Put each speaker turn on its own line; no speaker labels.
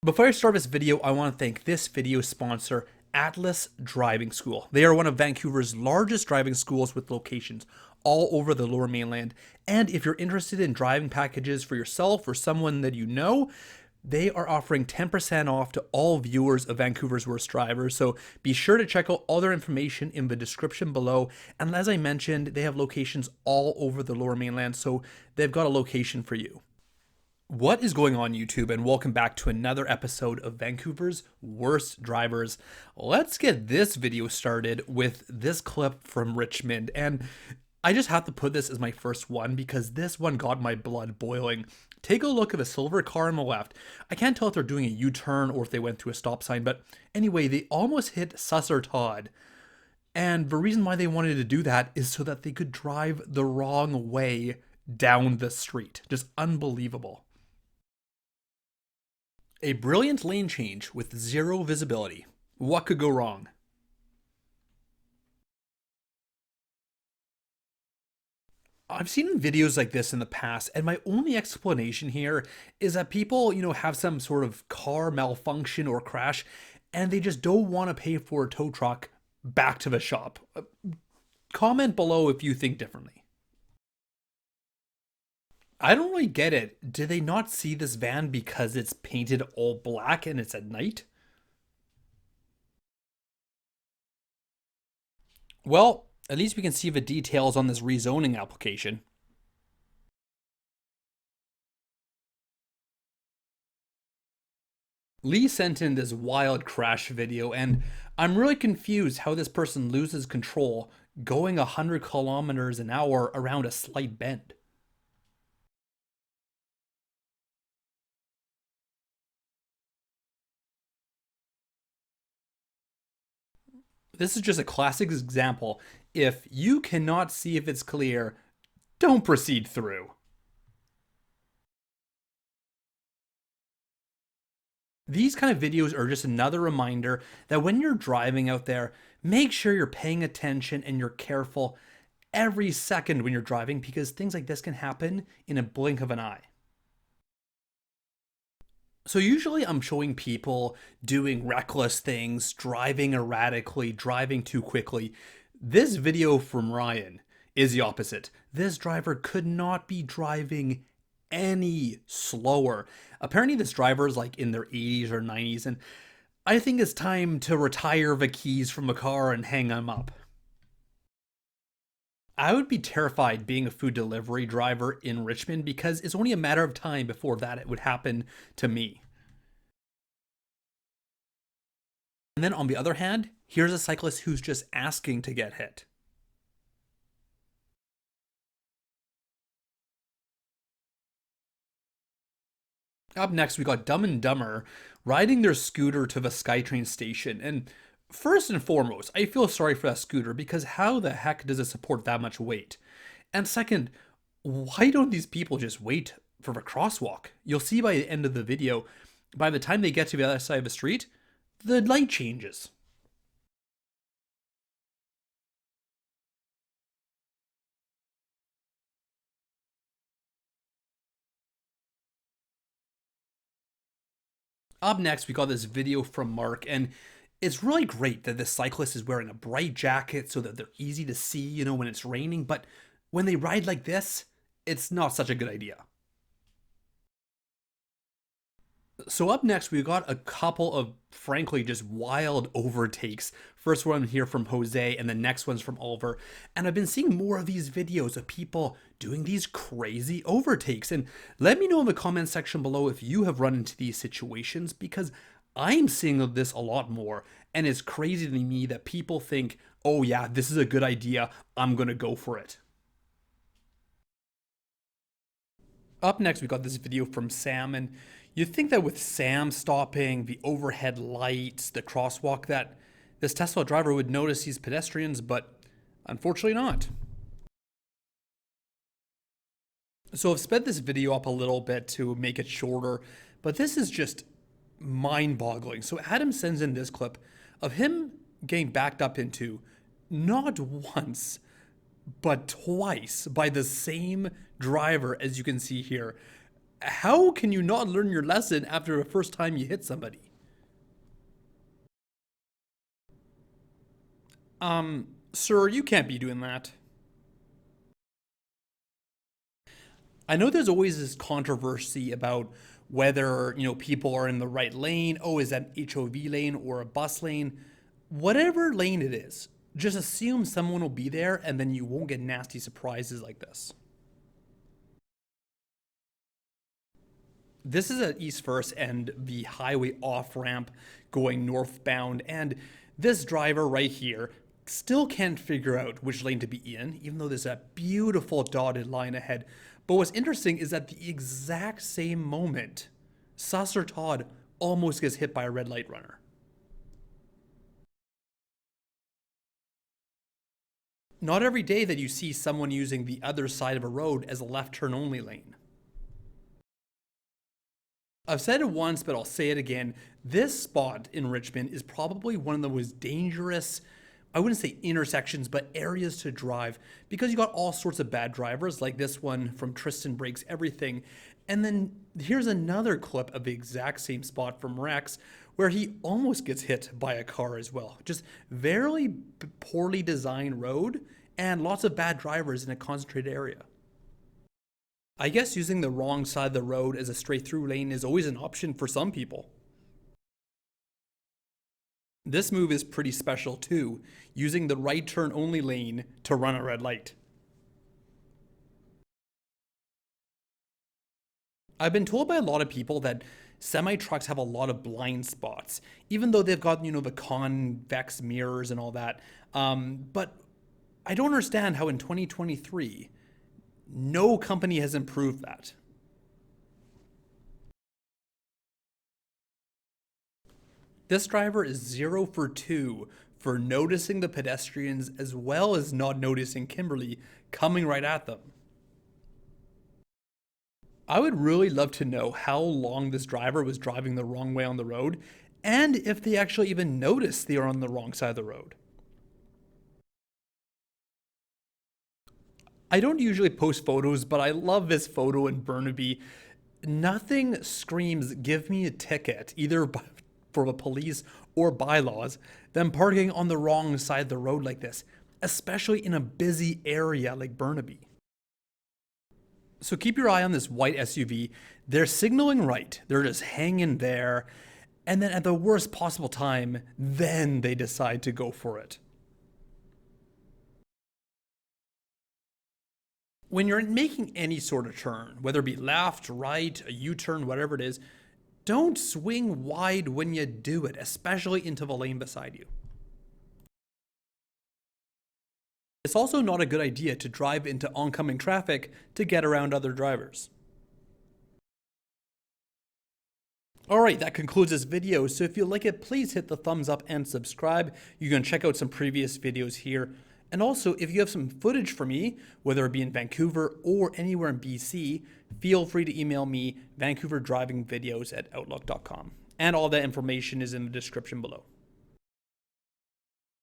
Before I start this video, I want to thank this video sponsor, Atlas Driving School. They are one of Vancouver's largest driving schools with locations all over the Lower Mainland. And if you're interested in driving packages for yourself or someone that you know, they are offering 10% off to all viewers of Vancouver's Worst Drivers. So be sure to check out all their information in the description below. And as I mentioned, they have locations all over the Lower Mainland, so they've got a location for you. What is going on, YouTube, and welcome back to another episode of Vancouver's Worst Drivers. Let's get this video started with this clip from Richmond, and I just have to put this as my first one because this one got my blood boiling. Take a look at the silver car on the left. I can't tell if they're doing a U-turn or if they went through a stop sign, but anyway, they almost hit Susser Todd. And the reason why they wanted to do that is so that they could drive the wrong way down the street. Just unbelievable. A brilliant lane change with zero visibility. What could go wrong? I've seen videos like this in the past, and my only explanation here is that people, have some sort of car malfunction or crash, and they just don't want to pay for a tow truck back to the shop. Comment below if you think differently. I don't really get it. Did they not see this van because it's painted all black and it's at night? Well, at least we can see the details on this rezoning application. Lee sent in this wild crash video, and I'm really confused how this person loses control going 100 kilometers an hour around a slight bend. This is just a classic example. If you cannot see if it's clear, don't proceed through. These kind of videos are just another reminder that when you're driving out there, make sure you're paying attention and you're careful every second when you're driving, because things like this can happen in a blink of an eye. So usually I'm showing people doing reckless things, driving erratically, driving too quickly. This video from Ryan is the opposite. This driver could not be driving any slower. Apparently this driver is like in their 80s or 90s, and I think it's time to retire the keys from the car and hang them up. I would be terrified being a food delivery driver in Richmond because it's only a matter of time before that it would happen to me. And then on the other hand, here's a cyclist who's just asking to get hit. Up next, we got Dumb and Dumber riding their scooter to the SkyTrain station. And first and foremost, I feel sorry for that scooter because how the heck does it support that much weight? And second, why don't these people just wait for the crosswalk? You'll see by the end of the video, by the time they get to the other side of the street, the light changes. Up next, we got this video from Mark, and it's really great that this cyclist is wearing a bright jacket so that they're easy to see, when it's raining, but when they ride like this, it's not such a good idea. So up next, we got a couple of, frankly, just wild overtakes. First one here from Jose, and the next one's from Oliver. And I've been seeing more of these videos of people doing these crazy overtakes. And let me know in the comment section below if you have run into these situations, because I'm seeing this a lot more. And it's crazy to me that people think, oh yeah, this is a good idea, I'm gonna go for it. Up next, we got this video from Sam, and you'd think that with Sam stopping, the overhead lights, the crosswalk, that this Tesla driver would notice these pedestrians, but unfortunately not. So I've sped this video up a little bit to make it shorter, but this is just mind-boggling. So Adam sends in this clip of him getting backed up into not once, but twice by the same driver, as you can see here. How can you not learn your lesson after the first time you hit somebody? Sir, you can't be doing that. I know there's always this controversy about whether, people are in the right lane. Oh, is that an HOV lane or a bus lane? Whatever lane it is, just assume someone will be there and then you won't get nasty surprises like this. This is at East First and the highway off ramp going northbound. And this driver right here still can't figure out which lane to be in, even though there's a beautiful dotted line ahead. But what's interesting is that the exact same moment, Susser Todd almost gets hit by a red light runner. Not every day that you see someone using the other side of a road as a left turn only lane. I've said it once, but I'll say it again. This spot in Richmond is probably one of the most dangerous, I wouldn't say intersections, but areas to drive because you got all sorts of bad drivers like this one from Tristan Breaks Everything. And then here's another clip of the exact same spot from Rex where he almost gets hit by a car as well. Just very poorly designed road and lots of bad drivers in a concentrated area. I guess using the wrong side of the road as a straight through lane is always an option for some people. This move is pretty special too, using the right turn only lane to run a red light. I've been told by a lot of people that semi-trucks have a lot of blind spots, even though they've got, the convex mirrors and all that. But I don't understand how in 2023, no company has improved that. This driver is 0 for 2 for noticing the pedestrians as well as not noticing Kimberly coming right at them. I would really love to know how long this driver was driving the wrong way on the road and if they actually even noticed they are on the wrong side of the road. I don't usually post photos, but I love this photo in Burnaby. Nothing screams give me a ticket, either for the police or bylaws, than parking on the wrong side of the road like this, especially in a busy area like Burnaby. So keep your eye on this white SUV. They're signaling right. They're just hanging there. And then at the worst possible time, then they decide to go for it. When you're making any sort of turn, whether it be left, right, a U-turn, whatever it is, don't swing wide when you do it, especially into the lane beside you. It's also not a good idea to drive into oncoming traffic to get around other drivers. Alright, that concludes this video, so if you like it, please hit the thumbs up and subscribe. You can check out some previous videos here. And also, if you have some footage for me, whether it be in Vancouver or anywhere in BC, feel free to email me, vancouverdrivingvideos@outlook.com. And all that information is in the description below.